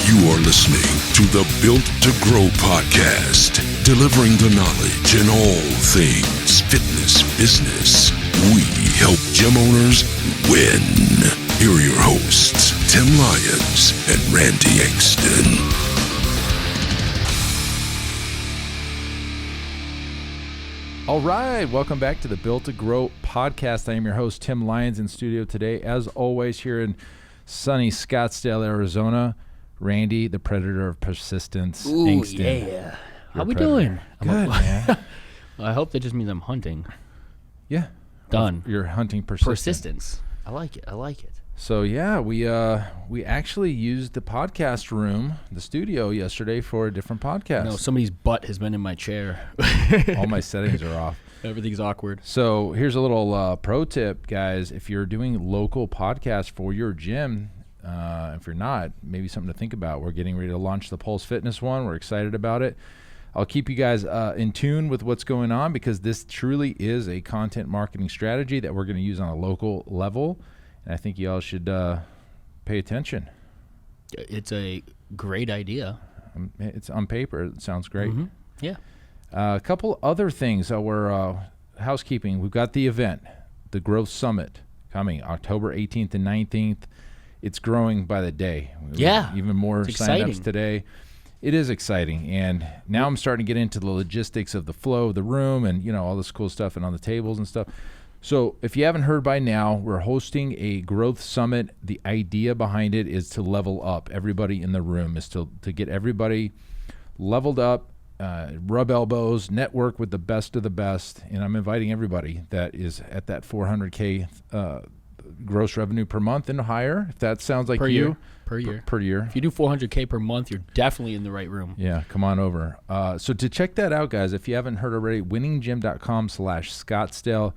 You are listening to the Built to Grow podcast, delivering the knowledge in all things fitness business. We help gym owners win. Here are your hosts, Tim Lyons and Randy Engston. All right, welcome back to the Built to Grow podcast. I am your host, Tim Lyons, in studio today, as always, here in sunny Scottsdale, Arizona. Randy, the predator of persistence. Ooh, Engston. yeah. How we doing? Good, man. I hope that just means I'm hunting. Yeah. Done. You're hunting persistence. Persistence. I like it. So, yeah, we actually used the podcast room, the studio, yesterday for a different podcast. No, somebody's butt has been in my chair. All my settings are off. Everything's awkward. So here's a little pro tip, guys. If you're doing local podcasts for your gym, if you're not, maybe something to think about. We're getting ready to launch the Pulse Fitness one. We're excited about it. I'll keep you guys in tune with what's going on, because this truly is a content marketing strategy that we're going to use on a local level. And I think y'all should pay attention. It's a great idea. It's on paper. It sounds great. Mm-hmm. Yeah. A couple other things. We're housekeeping. We've got the event, the Growth Summit, coming October 18th and 19th. It's growing by the day. Yeah. Even more it's signups exciting. today. It is exciting. And now I'm starting to get into the logistics of the flow of the room and, you know, all this cool stuff and on the tables and stuff. So if you haven't heard by now, we're hosting a Growth Summit. The idea behind it is to level up everybody in the room, is to get everybody leveled up, rub elbows, network with the best of the best. And I'm inviting everybody that is at that 400K gross revenue per month and higher, if that sounds like Per you. year. Per year. If you do 400K per month, you're definitely in the right room. Yeah, come on over. So to check that out, guys, if you haven't heard already, winninggym.com/Scottsdale.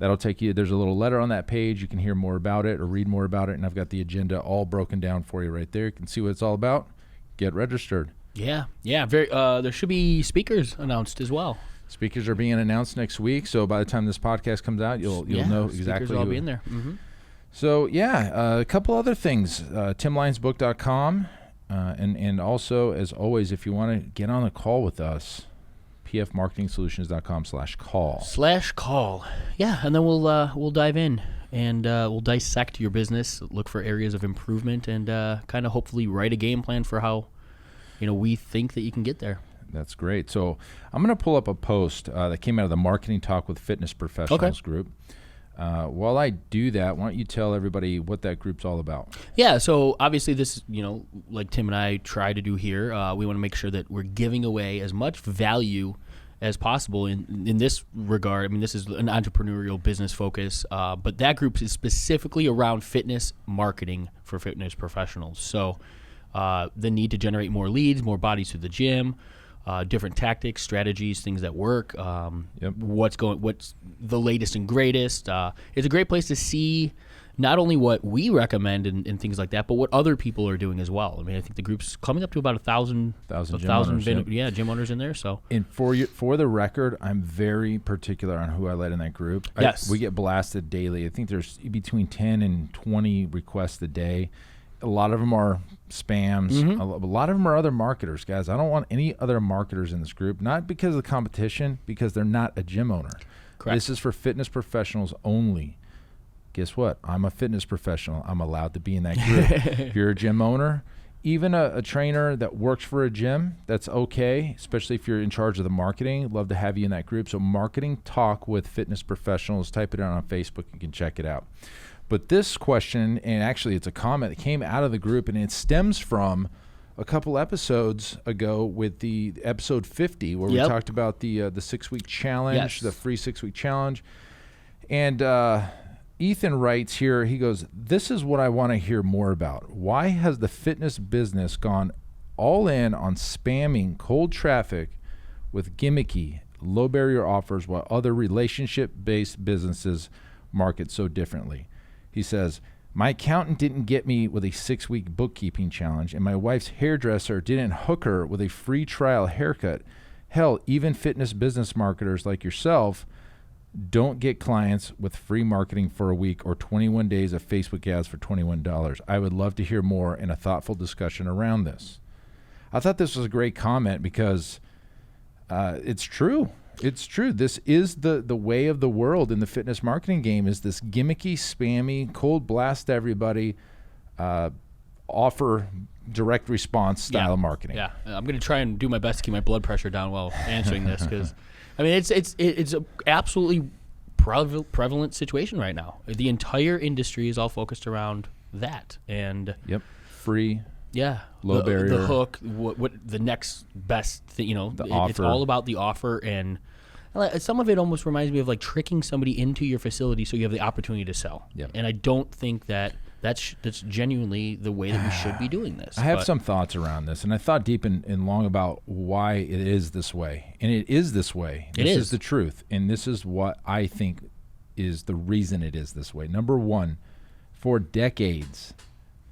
That'll take you. There's a little letter on that page. You can hear more about it or read more about it. And I've got the agenda all broken down for you right there. You can see what it's all about. Get registered. Yeah. Very. There should be speakers announced as well. Speakers are being announced next week. So by the time this podcast comes out, you'll know exactly. Speakers will all be in there. Mm-hmm. So, yeah, a couple other things, timlyonsbook.com, and also, as always, if you want to get on a call with us, pfmarketingsolutions.com/call. Yeah, and then we'll dive in and we'll dissect your business, look for areas of improvement, and kind of hopefully write a game plan for how we think that you can get there. That's great. So I'm going to pull up a post that came out of the Marketing Talk with Fitness Professionals group. While I do that, why don't you tell everybody what that group's all about? Yeah, so obviously this, like Tim and I try to do here, we want to make sure that we're giving away as much value as possible in this regard. I mean, this is an entrepreneurial business focus, but that group is specifically around fitness marketing for fitness professionals. So the need to generate more leads, more bodies to the gym, different tactics, strategies, things that work, what's the latest and greatest. It's a great place to see not only what we recommend and things like that, but what other people are doing as well. I mean, I think the group's coming up to about 1,000 gym owners in there. So, and for the record, I'm very particular on who I let in that group. Yes. We get blasted daily. I think there's between 10 and 20 requests a day. A lot of them are spams. Mm-hmm. A lot of them are other marketers, guys. I don't want any other marketers in this group, not because of the competition, because they're not a gym owner. Correct. This is for fitness professionals only. Guess what? I'm a fitness professional. I'm allowed to be in that group. If you're a gym owner, even a trainer that works for a gym, that's okay, especially if you're in charge of the marketing. Love to have you in that group. So Marketing Talk with Fitness Professionals, type it out on Facebook. You can check it out. But this question, and actually it's a comment that came out of the group, and it stems from a couple episodes ago with the episode 50, where we talked about the 6-week challenge, the free 6-week challenge. And Ethan writes here, he goes, "This is what I want to hear more about. Why has the fitness business gone all in on spamming cold traffic with gimmicky, low barrier offers while other relationship-based businesses market so differently?" He says, "My accountant didn't get me with a 6-week bookkeeping challenge, and my wife's hairdresser didn't hook her with a free trial haircut. Hell, even fitness business marketers like yourself Don't get clients with free marketing for a week or 21 days of Facebook ads for $21. I would love to hear more and a thoughtful discussion around this. I thought this was a great comment because it's true. It's true. This is the way of the world in the fitness marketing game, is this gimmicky, spammy, cold blast everybody, offer direct response style of marketing. Yeah, I'm going to try and do my best to keep my blood pressure down while answering this, because I mean it's a absolutely prevalent situation right now. The entire industry is all focused around that, and free. Yeah, low barrier. The hook, what the next best thing, it's offer. all about the offer, and some of it almost reminds me of like tricking somebody into your facility so you have the opportunity to sell. Yep. And I don't think that's genuinely the way that we should be doing this. I have some thoughts around this, and I thought deep and long about why it is this way. And it is this way. This is the truth, and this is what I think is the reason it is this way. Number one, for decades,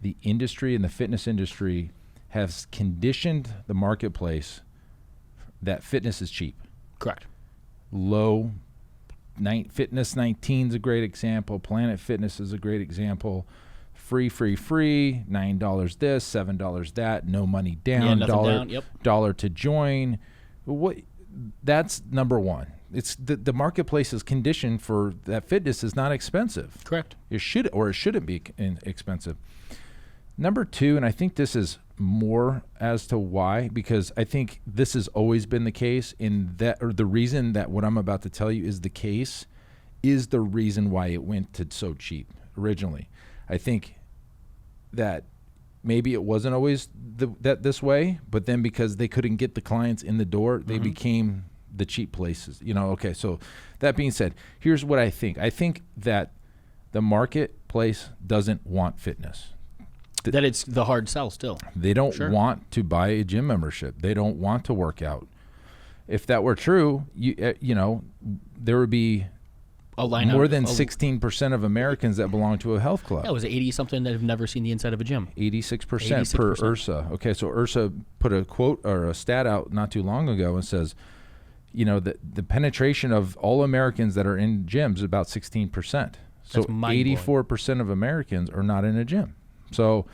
the industry and the fitness industry has conditioned the marketplace that fitness is cheap. Correct. Fitness 19 is a great example. Planet Fitness is a great example. Free, $9 this, $7 that, no money down, dollar to join. That's number one. It's the marketplace is conditioned for that fitness is not expensive. Correct. It shouldn't be expensive. Number two, and I think this is more as to why, because I think this has always been the case, or the reason that what I'm about to tell you is the case is the reason why it went to so cheap originally. I think that maybe it wasn't always this way, but then because they couldn't get the clients in the door, they became the cheap places. Okay, so that being said, here's what I think. I think that the marketplace doesn't want fitness. That it's the hard sell still. They don't want to buy a gym membership. They don't want to work out. If that were true, there would be more than 16% of Americans that belong to a health club. Yeah, it was 80-something that have never seen the inside of a gym. 86% per IRSA. Okay, so IRSA put a quote or a stat out not too long ago and says, the penetration of all Americans that are in gyms is about 16%. So 84% of Americans are not in a gym. So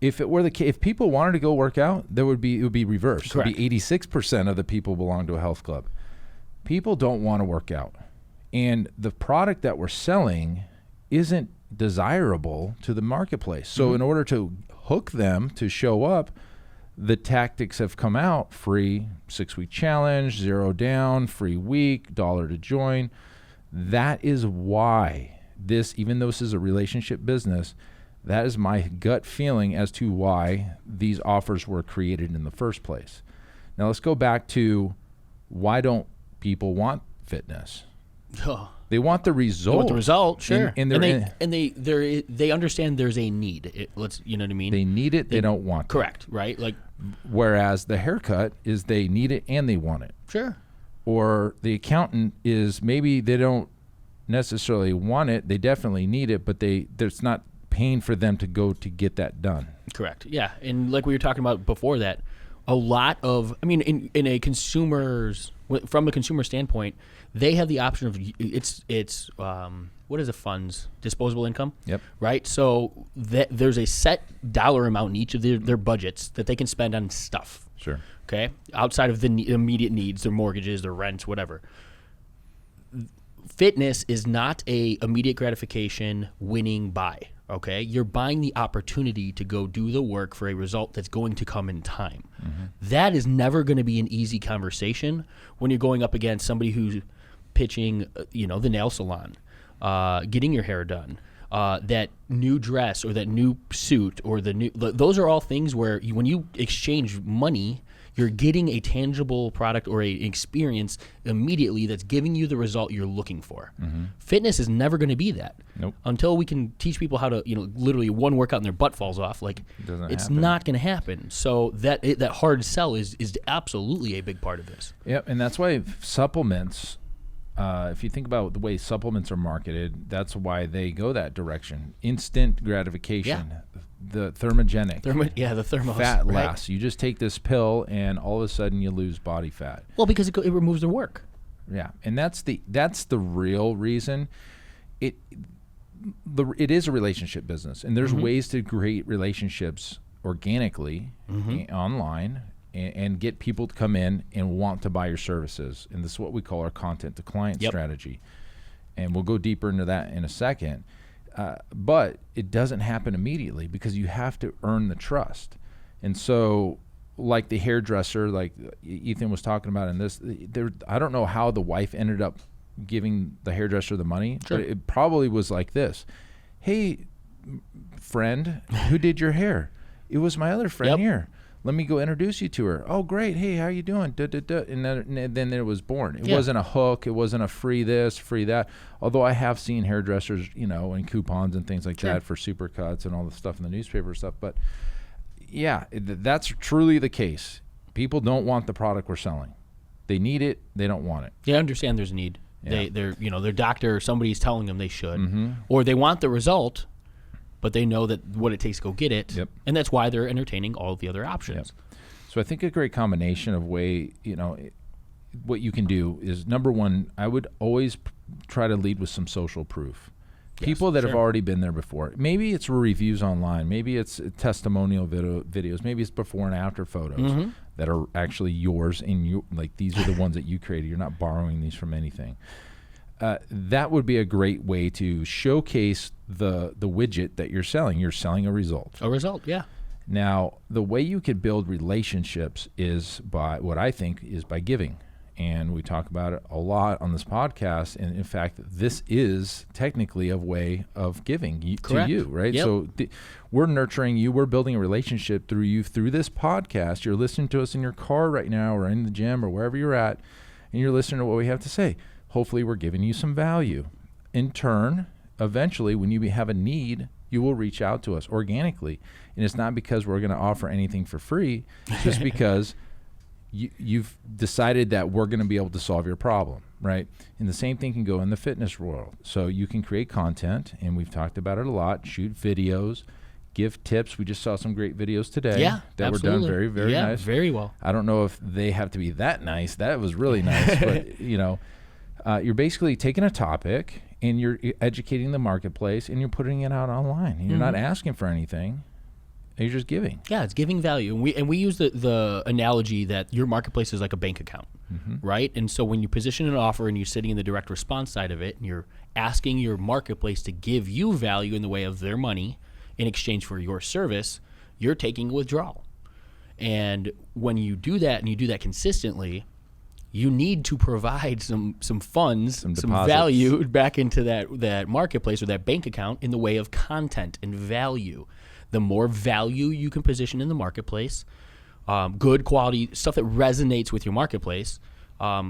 if it were the case, if people wanted to go work out, it would be reversed. Correct. It would be 86% of the people belong to a health club. People don't want to work out. And the product that we're selling isn't desirable to the marketplace. So in order to hook them to show up, the tactics have come out: free 6-week challenge, 0 down, free week, $1 to join. That is why even though this is a relationship business, that is my gut feeling as to why these offers were created in the first place. Now let's go back to, why don't people want fitness? They want the result. They want the result, sure. And they understand there's a need. You know what I mean? They need it. They don't want it. Correct, right? Whereas the haircut is they need it and they want it. Sure. Or the accountant is, maybe they don't necessarily want it. They definitely need it, but there's not pain for them to go to get that done. Correct. Yeah, and like we were talking about before that, a lot of, in a from a consumer standpoint, they have the option of it's what is a fund's disposable income? Yep. Right. So there's a set dollar amount in each of their budgets that they can spend on stuff. Sure. Okay. Outside of the immediate needs, their mortgages, their rents, whatever. Fitness is not a immediate gratification winning buy. Okay, you're buying the opportunity to go do the work for a result that's going to come in time. That is never going to be an easy conversation when you're going up against somebody who's pitching, the nail salon, getting your hair done, that new dress or that new suit or those are all things where when you exchange money, you're getting a tangible product or an experience immediately that's giving you the result you're looking for. Fitness is never going to be that. Nope. Until we can teach people how to, literally one workout and their butt falls off. It's not going to happen. So that hard sell is absolutely a big part of this. Yep, and that's why supplements, if you think about the way supplements are marketed, that's why they go that direction. Instant gratification. Yeah. The thermogenic. The thermos. Fat right? lasts. You just take this pill and all of a sudden you lose body fat. Well, because it removes the work. Yeah, and that's the real reason. It is a relationship business, and there's ways to create relationships organically online and get people to come in and want to buy your services. And this is what we call our content to client strategy. And we'll go deeper into that in a second. But it doesn't happen immediately because you have to earn the trust. And so, like the hairdresser, like Ethan was talking about in this, I don't know how the wife ended up giving the hairdresser the money, but it probably was like this. Hey, friend, who did your hair? It was my other friend here. Let me go introduce you to her. Oh, great. Hey, how you doing? And then it was born. It wasn't a hook. It wasn't a free this, free that. Although I have seen hairdressers, and coupons and things like that for supercuts and all the stuff in the newspaper stuff. But yeah, that's truly the case. People don't want the product we're selling. They need it. They don't want it. They understand there's a need. Yeah. Their doctor or somebody's telling them they should, or they want the result, but they know that what it takes to go get it, and that's why they're entertaining all of the other options. So I think a great combination of what you can do is, number one, I would always try to lead with some social proof. People that have already been there before. Maybe it's reviews online. Maybe it's testimonial videos. Maybe it's before and after photos that are actually yours. Like these are the ones that you created. You're not borrowing these from anything. That would be a great way to showcase the widget that you're selling. You're selling a result. A result, yeah. Now, the way you could build relationships is by by giving. And we talk about it a lot on this podcast. And in fact, this is technically a way of giving to you, right? Yep. So we're nurturing you. We're building a relationship through you through this podcast. You're listening to us in your car right now or in the gym or wherever you're at, and you're listening to what we have to say. Hopefully, we're giving you some value. In turn, eventually, when you have a need, you will reach out to us organically. And it's not because we're going to offer anything for free. It's just because you've decided that we're going to be able to solve your problem, right? And the same thing can go in the fitness world. So you can create content, and we've talked about it a lot, shoot videos, give tips. We just saw some great videos today that were done very, very nice. Very well. I don't know if they have to be that nice. That was really nice, but you're basically taking a topic and you're educating the marketplace and you're putting it out online. And you're not asking for anything. You're just giving. Yeah, it's giving value. And we use the analogy that your marketplace is like a bank account, right? And so when you position an offer and you're sitting in the direct response side of it, and you're asking your marketplace to give you value in the way of their money in exchange for your service, you're taking a withdrawal. And when you do that and you do that consistently, you need to provide some funds, some value back into that marketplace or that bank account in the way of content and value. The more value you can position in the marketplace, good quality stuff that resonates with your marketplace,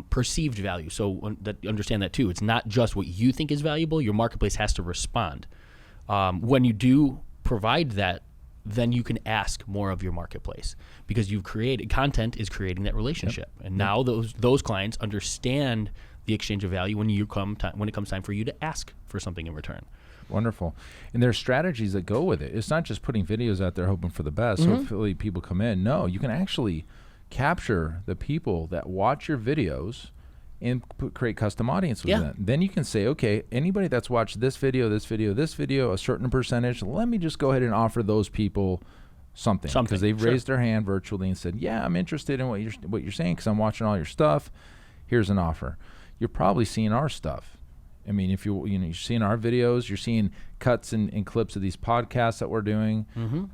perceived value. So understand that too. It's not just what you think is valuable. Your marketplace has to respond. When you do provide that, then you can ask more of your marketplace because you've created content is creating that relationship. And now those clients understand the exchange of value when it comes time for you to ask for something in return. Wonderful. And there are strategies that go with it. It's not just putting videos out there hoping for the best. Hopefully people come in. No, you can actually capture the people that watch your videos and create custom audience with them. Then you can say, okay, anybody that's watched this video, a certain percentage, let me just go ahead and offer those people something. Because they've raised their hand virtually and said, yeah, I'm interested in what you're saying because I'm watching all your stuff. Here's an offer. You're probably seeing our stuff. I mean, if you're seeing our videos, you're seeing cuts and clips of these podcasts that we're doing, and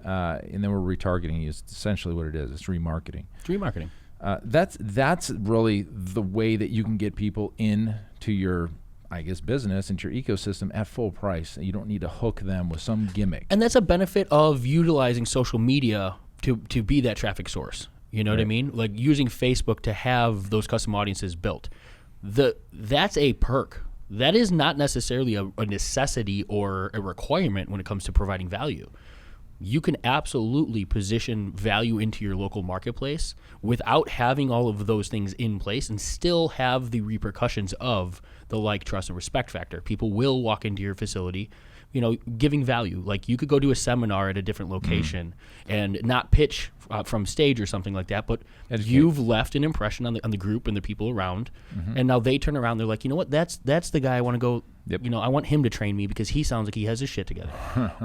then we're retargeting you. It's essentially what it is. It's remarketing. It's remarketing. That's really the way that you can get people into your, business, into your ecosystem at full price. You don't need to hook them with some gimmick. And that's a benefit of utilizing social media to be that traffic source. You know what I mean? Like using Facebook to have those custom audiences built. That's a perk. That is not necessarily a necessity or a requirement when it comes to providing value. You can absolutely position value into your local marketplace without having all of those things in place and still have the repercussions of the like, trust, and respect factor. People will walk into your facility, giving value. Like you could go do a seminar at a different location and not pitch from stage or something like that, but you've left an impression on the group and the people around, and now they turn around. They're like, you know what? That's the guy I want to go. Yep. I want him to train me because he sounds like he has his shit together,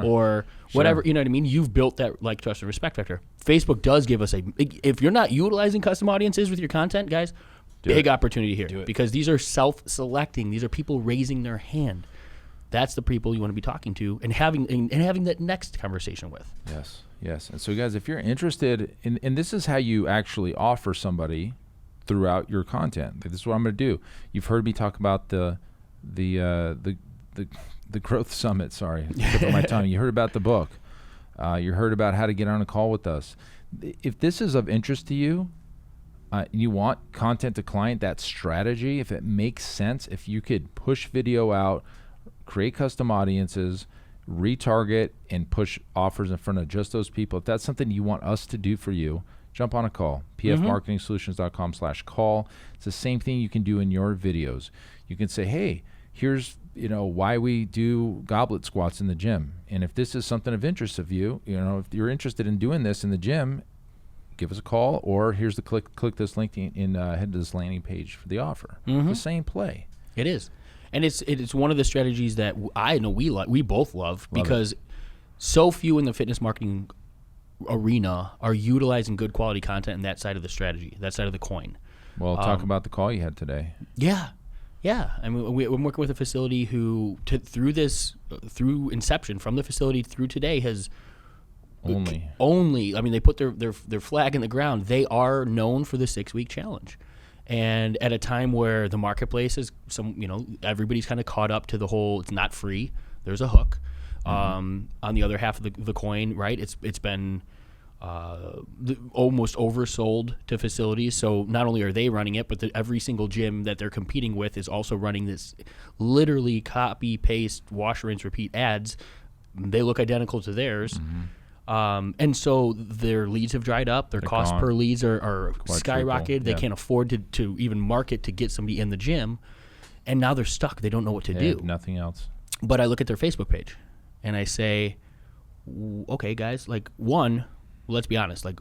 or whatever. You know what I mean? You've built that like, trust, and respect factor. Facebook does give us if you're not utilizing custom audiences with your content, guys, big opportunity here because these are self-selecting. These are people raising their hand. That's the people you want to be talking to and having that next conversation with. Yes. And so, guys, if you're interested and this is how you actually offer somebody throughout your content. This is what I'm going to do. You've heard me talk about the growth summit. Sorry, tip of my tongue. You heard about the book. You heard about how to get on a call with us. If this is of interest to you, you want content to client, that strategy, if it makes sense, if you could push video out, create custom audiences, retarget, and push offers in front of just those people. If that's something you want us to do for you, jump on a call, pfmarketingsolutions.com/call. It's the same thing you can do in your videos. You can say, hey, here's why we do goblet squats in the gym. And if this is something of interest of you, if you're interested in doing this in the gym, give us a call, or here's the click this link and head to this landing page for the offer. It's the same play. It is. And it's one of the strategies that I know we both love because so few in the fitness marketing arena are utilizing good quality content in that side of the strategy, that side of the coin. Well, talk about the call you had today. Yeah. I mean, we're working with a facility who, through inception, from the facility through today, has only. I mean, they put their flag in the ground. They are known for the 6-week challenge. And at a time where the marketplace is everybody's kind of caught up to the whole, it's not free, there's a hook. On the other half of the coin, right, it's been almost oversold to facilities. So not only are they running it, but every single gym that they're competing with is also running this literally copy, paste, wash, rinse, repeat ads. They look identical to theirs. And so their leads have dried up. Their cost per leads are skyrocketed. They can't afford to even market to get somebody in the gym. And now they're stuck. They don't know what to do. Nothing else. But I look at their Facebook page and I say, okay, guys, like let's be honest, like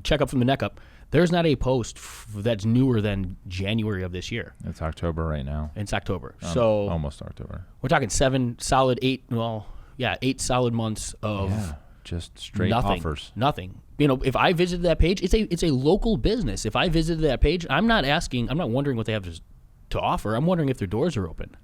check up from the neck up. There's not a post that's newer than January of this year. It's October right now. It's October. So almost October. We're talking 8 solid months of just straight offers. Nothing. If I visited that page, it's a local business. If I visited that page, I'm not wondering what they have to offer. I'm wondering if their doors are open.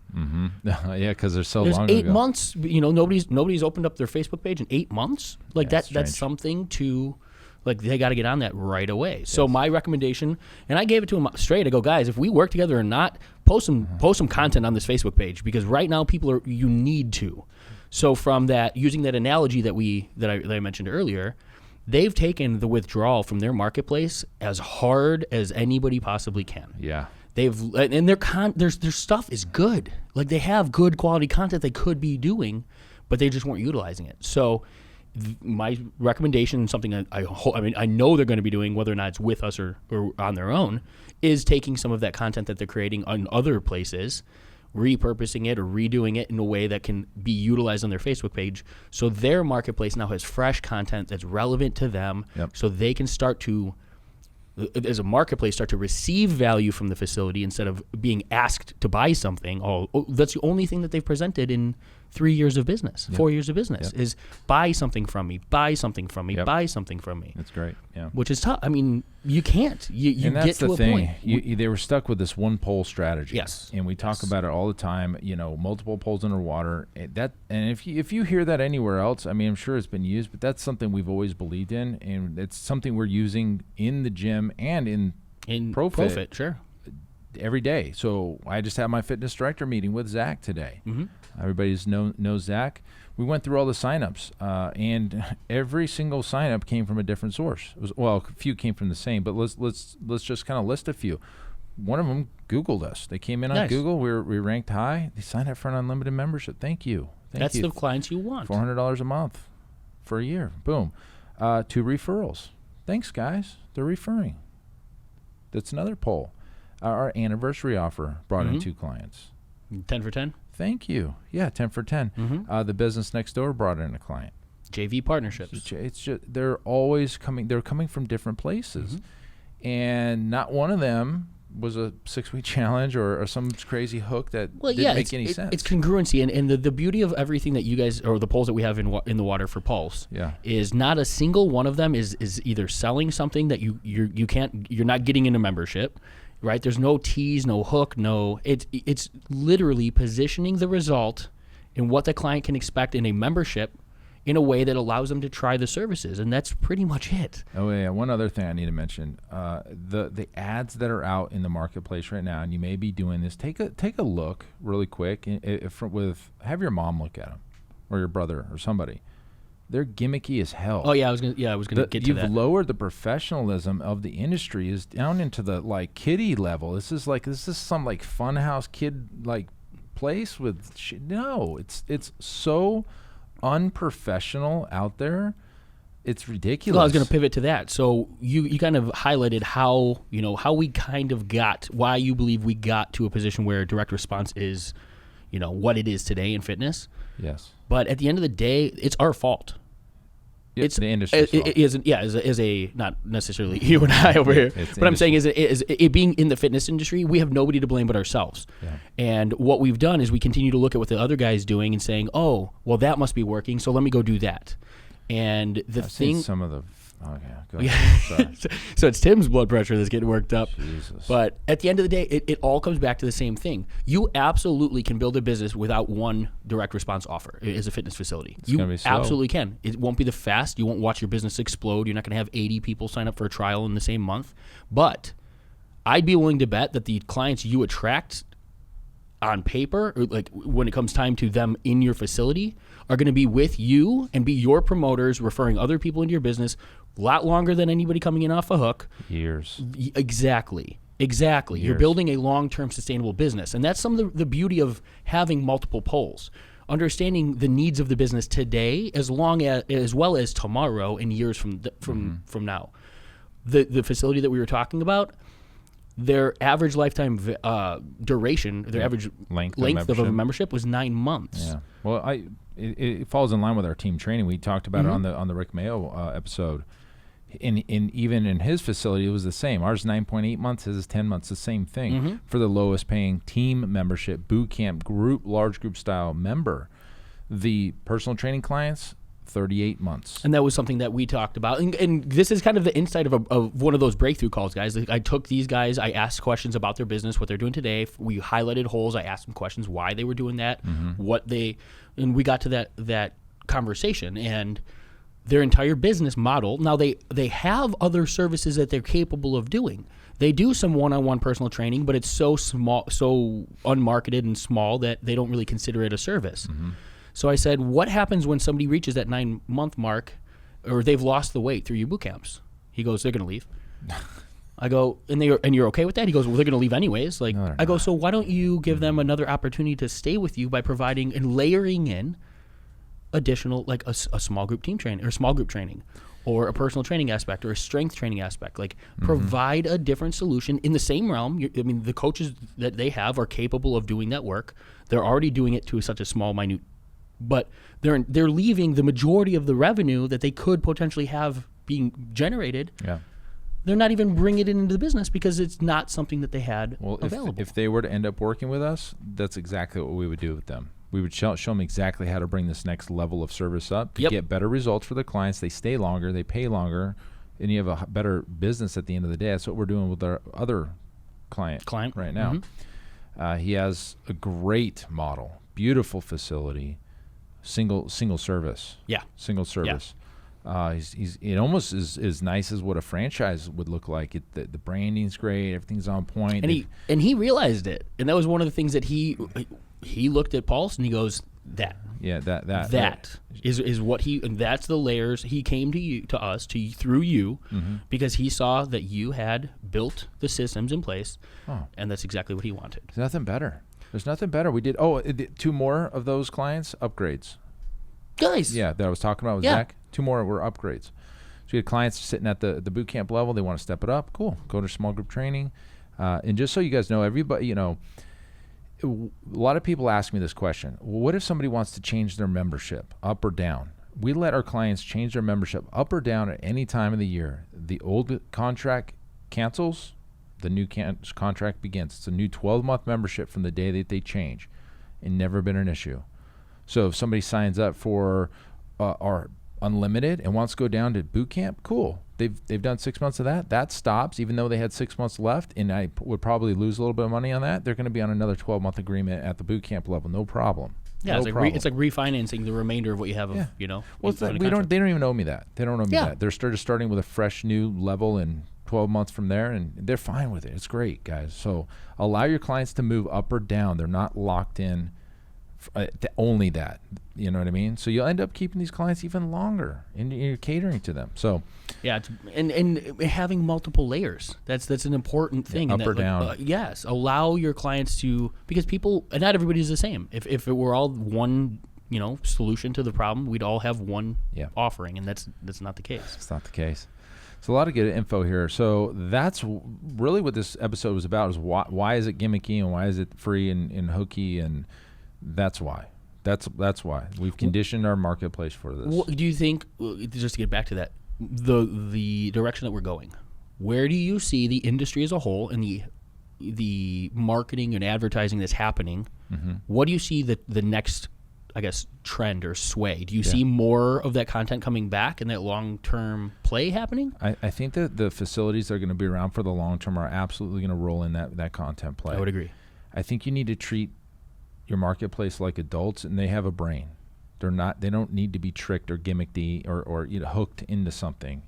Yeah, because they're so long ago. 8 months. Nobody's opened up their Facebook page in 8 months. Like that's something to, like, they got to get on that right away. Yes. So my recommendation, and I gave it to them straight. I go, guys, if we work together or not, post some content on this Facebook page, because right now you need to. So from that, using that analogy that I mentioned earlier, they've taken the withdrawal from their marketplace as hard as anybody possibly can. Yeah. And their stuff is good. Like, they have good quality content they could be doing, but they just weren't utilizing it. So my recommendation, something I know they're going to be doing, whether or not it's with us or on their own, is taking some of that content that they're creating on other places, repurposing it or redoing it in a way that can be utilized on their Facebook page, so their marketplace now has fresh content that's relevant to them. So they can start to, as a marketplace, start to receive value from the facility instead of being asked to buy something. That's the only thing that they've presented in 3 years of business, 4 years of business, is buy something from me, buy something from me, buy something from me. That's great. Yeah. Which is tough. I mean, you can't. You and that's get to the a thing. point. They were stuck with this one pole strategy. Yes. And we talk about it all the time, multiple poles underwater. And if you hear that anywhere else, I mean, I'm sure it's been used, but that's something we've always believed in, and it's something we're using in the gym and in ProFit. Sure. Every day. So I just had my fitness director meeting with Zach today. Everybody knows Zach. We went through all the signups, and every single signup came from a different source. A few came from the same, but let's just kind of list a few. One of them Googled us. They came in on Google. We ranked high. They signed up for an unlimited membership. Thank you. That's the clients you want. $400 a month for a year. Boom. 2 referrals. Thanks, guys. They're referring. That's another poll. Our anniversary offer brought in 2 clients. 10 for 10? Thank you. Yeah, 10 for 10. The business next door brought in a client. JV partnerships. It's just, they're always coming. They're coming from different places, and not one of them was a 6-week challenge or some crazy hook that didn't make any sense. It's congruency, and the beauty of everything that you guys, or the polls that we have in the water for Pulse, is not a single one of them is either selling something that you're not getting into membership, right? There's no tease, no hook, it's literally positioning the result and what the client can expect in a membership in a way that allows them to try the services, and that's pretty much it. Oh yeah, one other thing I need to mention: the ads that are out in the marketplace right now, and you may be doing this. Take a look really quick. Have your mom look at them, or your brother, or somebody. They're gimmicky as hell. Oh yeah, I was gonna get to that. You've lowered the professionalism of the industry is down into the like kiddie level. This is some like funhouse kid like place with shit. No, it's so unprofessional out there. It's ridiculous. Well, I was going to pivot to that. So you kind of highlighted how we kind of why you believe we got to a position where direct response is, what it is today in fitness. Yes. But at the end of the day, it's our fault. It's the industry's fault. It isn't. Yeah, as a not necessarily you and I over here. But I'm saying is it being in the fitness industry, we have nobody to blame but ourselves. Yeah. And what we've done is we continue to look at what the other guy's doing and saying, oh, well, that must be working, so let me go do that. And I've seen some of the. Oh yeah, go ahead. Sorry. So it's Tim's blood pressure that's getting worked up. Jesus. But at the end of the day, it all comes back to the same thing. You absolutely can build a business without one direct response offer as a fitness facility. You absolutely can. It won't be the fast. You won't watch your business explode. You're not going to have 80 people sign up for a trial in the same month. But I'd be willing to bet that the clients you attract on paper, or like when it comes time to them in your facility, are going to be with you and be your promoters, referring other people into your business a lot longer than anybody coming in off a hook. Years. Exactly. Years. You're building a long-term sustainable business. And that's some of the beauty of having multiple poles. Understanding the needs of the business today as well as tomorrow and years from now. The facility that we were talking about, their average lifetime duration, their average length of a membership was 9 months. Yeah. Well, it falls in line with our team training. We talked about it on the Rick Mayo episode. Even in his facility, it was the same. Ours 9.8 months, his is 10 months. The same thing for the lowest paying team membership, boot camp, large group style member. The personal training clients, 38 months. And that was something that we talked about. And this is kind of the insight of one of those breakthrough calls, guys. I took these guys, I asked questions about their business, what they're doing today. We highlighted holes. I asked them questions, why they were doing that, and we got to that conversation. And their entire business model, now they have other services that they're capable of doing. They do some one-on-one personal training, but it's so small, so unmarketed and small that they don't really consider it a service. So I said, what happens when somebody reaches that 9-month mark or they've lost the weight through your boot camps? He goes, they're going to leave. I go, and you're okay with that? He goes, well, they're going to leave anyways. Like, no, I go, so why don't you give them another opportunity to stay with you by providing and layering in additional, like a small group team training or small group training or a personal training aspect or a strength training aspect. Like provide a different solution in the same realm. I mean, the coaches that they have are capable of doing that work. They're already doing it to such a small, minute, but they're leaving the majority of the revenue that they could potentially have being generated. Yeah. They're not even bringing it into the business because it's not something that they had available. If they were to end up working with us, that's exactly what we would do with them. We would show them exactly how to bring this next level of service up to get better results for the clients. They stay longer, they pay longer, and you have a better business at the end of the day. That's what we're doing with our other client right now. He has a great model, beautiful facility, single service. Yeah. Single service. Yeah. It almost is as nice as what a franchise would look like. The branding's great, everything's on point. And he realized it. And that was one of the things that he looked at Pulse and he goes, that is what and that's the layers. He came to us through you because he saw that you had built the systems in place, and that's exactly what he wanted. There's nothing better. We did 2 more of those clients upgrades. Guys. Yeah, that I was talking about with Zach. 2 more were upgrades. So we had clients sitting at the boot camp level. They want to step it up. Cool. Go to small group training. And just so you guys know, everybody, a lot of people ask me this question. What if somebody wants to change their membership up or down? We let our clients change their membership up or down at any time of the year. The old contract cancels, the new contract begins. It's a new 12-month membership from the day that they change, and never been an issue. So if somebody signs up for our unlimited and wants to go down to boot camp, cool. They've done 6 months of that. That stops, even though they had 6 months left, and I would probably lose a little bit of money on that. They're going to be on another 12-month agreement at the boot camp level, no problem. Yeah, it's like refinancing the remainder of what you have. Of, you know, well, they don't even owe me that. They don't owe me that. They're just starting with a fresh new level and 12 months from there, and they're fine with it. It's great, guys. So allow your clients to move up or down. They're not locked in only that. You know what I mean? So you'll end up keeping these clients even longer, and you're catering to them. So yeah, and having multiple layers. That's an important thing. Up or down. Yes, allow your clients to, because people, not everybody's the same. If it were all one, solution to the problem, we'd all have one offering, and that's not the case. It's not the case. So a lot of good info here. So that's really what this episode was about, is why is it gimmicky and why is it free and hokey, and that's why. That's why. We've conditioned our marketplace for this. What do you think, just to get back to that, the direction that we're going, where do you see the industry as a whole and the marketing and advertising that's happening? Mm-hmm. What do you see the next, I guess, trend or sway? Do you see more of that content coming back and that long-term play happening? I think that the facilities that are going to be around for the long term are absolutely going to roll in that content play. I would agree. I think you need to treat your marketplace like adults, and they have a brain. They don't need to be tricked or gimmicky or hooked into something.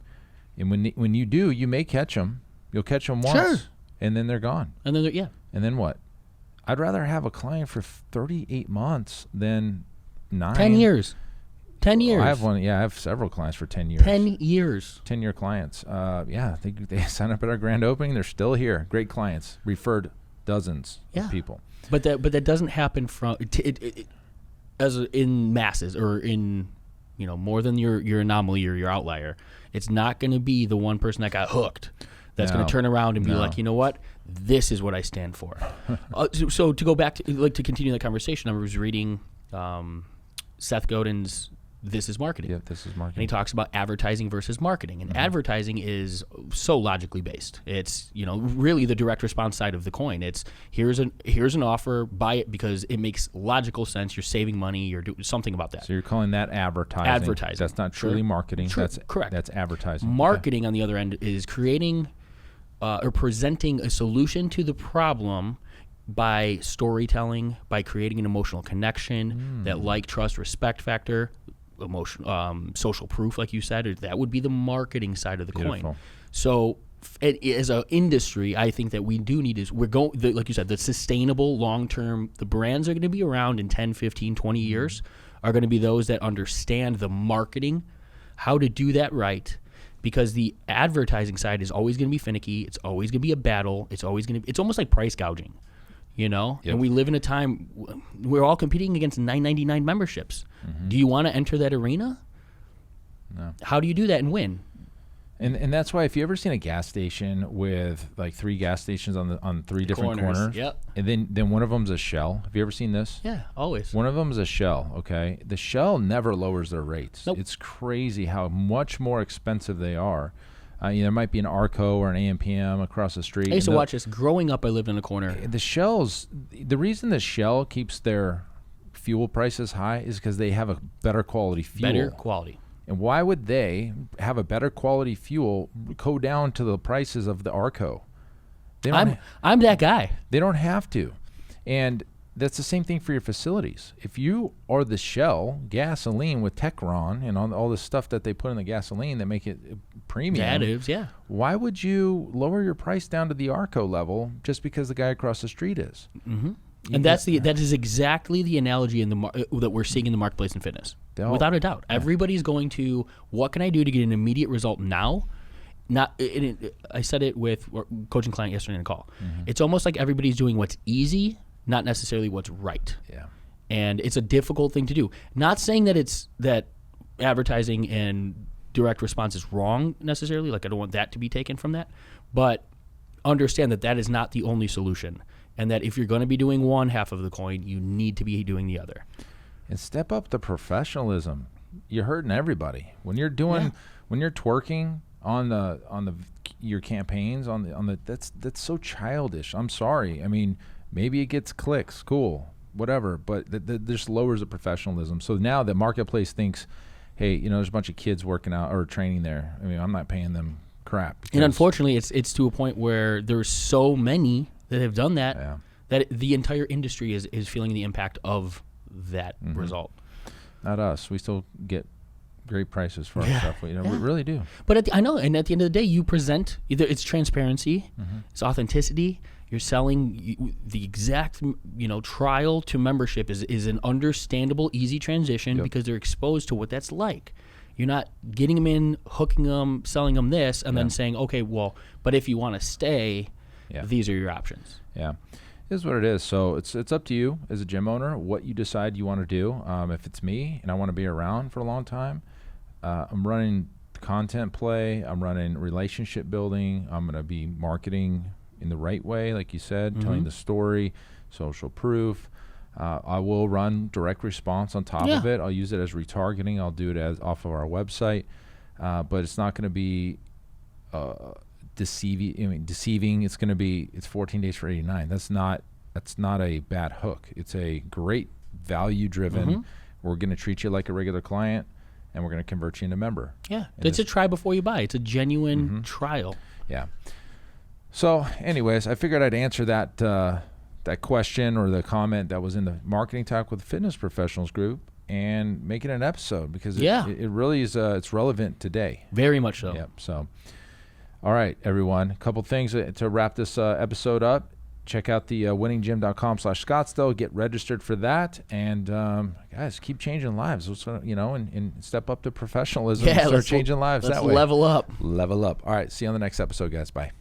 And when you do, you may catch them. You'll catch them once, and then they're gone. And then And then what? I'd rather have a client for 38 months than 9. 10 years. 10 years. I have one. Yeah, I have several clients for 10 years. 10 years. 10-year clients. They sign up at our grand opening. They're still here. Great clients. Referred dozens of people. But that doesn't happen from in masses or in more than your anomaly or your outlier. It's not going to be the one person that got hooked that's going to turn around and be like, you know what, this is what I stand for. So to go back to to continue that conversation, I was reading Seth Godin's This is Marketing. Yeah, This is Marketing. And he talks about advertising versus marketing. And advertising is so logically based. It's, really the direct response side of the coin. It's here's an offer, buy it because it makes logical sense. You're saving money. You're doing something about that. So you're calling that advertising. Advertising. That's not truly marketing. That's correct. That's advertising. Marketing, on the other end, is creating or presenting a solution to the problem by storytelling, by creating an emotional connection, that like, trust, respect factor, social proof, like you said. That would be the marketing side of the coin. So as an industry, I think that we do need is like you said, the sustainable long-term, the brands are going to be around in 10, 15, 20 years are going to be those that understand the marketing, how to do that right, because the advertising side is always going to be finicky. It's always going to be a battle. It's almost like price gouging. And we live in a time we're all competing against $9.99 memberships. Mm-hmm. Do you want to enter that arena? No. How do you do that and win? And that's why, if you ever seen a gas station with like 3 gas stations on 3 different corners, and then one of them's a Shell. Have you ever seen this? Yeah, always. One of them's a Shell. Okay, the Shell never lowers their rates. Nope. It's crazy how much more expensive they are. There might be an Arco or an AMPM across the street. I used to watch this. Growing up, I lived in a corner. The reason the Shell keeps their fuel prices high is because they have a better quality fuel. Better quality. And why would they have a better quality fuel go down to the prices of the Arco? I'm that guy. They don't have to. And that's the same thing for your facilities. If you are the Shell gasoline with Techron and all the stuff that they put in the gasoline that make it premium, additives, yeah. Why would you lower your price down to the Arco level just because the guy across the street is? Mm-hmm. And that is exactly the analogy that we're seeing in the marketplace in fitness. Without a doubt. Yeah. Everybody's going to, what can I do to get an immediate result now? I said it with coaching client yesterday in a call. Mm-hmm. It's almost like everybody's doing what's easy, not necessarily what's right. Yeah. And it's a difficult thing to do. Not saying that advertising and direct response is wrong necessarily. Like, I don't want that to be taken from that. But understand that is not the only solution. and that if you're going to be doing one half of the coin, you need to be doing the other. And step up the professionalism. You're hurting everybody when you're doing when you're twerking on your campaigns on the that's so childish. I'm sorry. I mean, maybe it gets clicks, cool, whatever, but that just lowers the professionalism. So now the marketplace thinks, hey, there's a bunch of kids working out or training there. I mean, I'm not paying them crap. And unfortunately, it's to a point where there's so many that have done that that the entire industry is feeling the impact of that result. Not us. We still get great prices for our stuff. We really do. But I know, and at the end of the day, you present either it's transparency, it's authenticity. You're selling the exact, trial to membership is an understandable, easy transition because they're exposed to what that's like. You're not getting them in, hooking them, selling them this, and then saying, okay, well, but if you want to stay, these are your options. Yeah. It is what it is. So it's up to you as a gym owner what you decide you want to do. If it's me and I want to be around for a long time, I'm running content play. I'm running relationship building. I'm going to be marketing in the right way, like you said, telling the story, social proof. I will run direct response on top of it. I'll use it as retargeting. I'll do it as off of our website, but it's not going to be deceiving. It's going to be 14 days for $89. That's not a bad hook. It's a great value driven. We're going to treat you like a regular client, and we're going to convert you into a member. Yeah, it's a try before you buy. It's a genuine trial. Yeah. So, anyways, I figured I'd answer that question or the comment that was in the Marketing Talk with Fitness Professionals group and make it an episode because it really is it's relevant today. Very much so. Yep. So, all right, everyone. A couple things to wrap this episode up. Check out the winninggym.com/Scottsdale. Get registered for that. And, guys, keep changing lives. And step up to professionalism and start changing lives that way. Level up. Level up. All right. See you on the next episode, guys. Bye.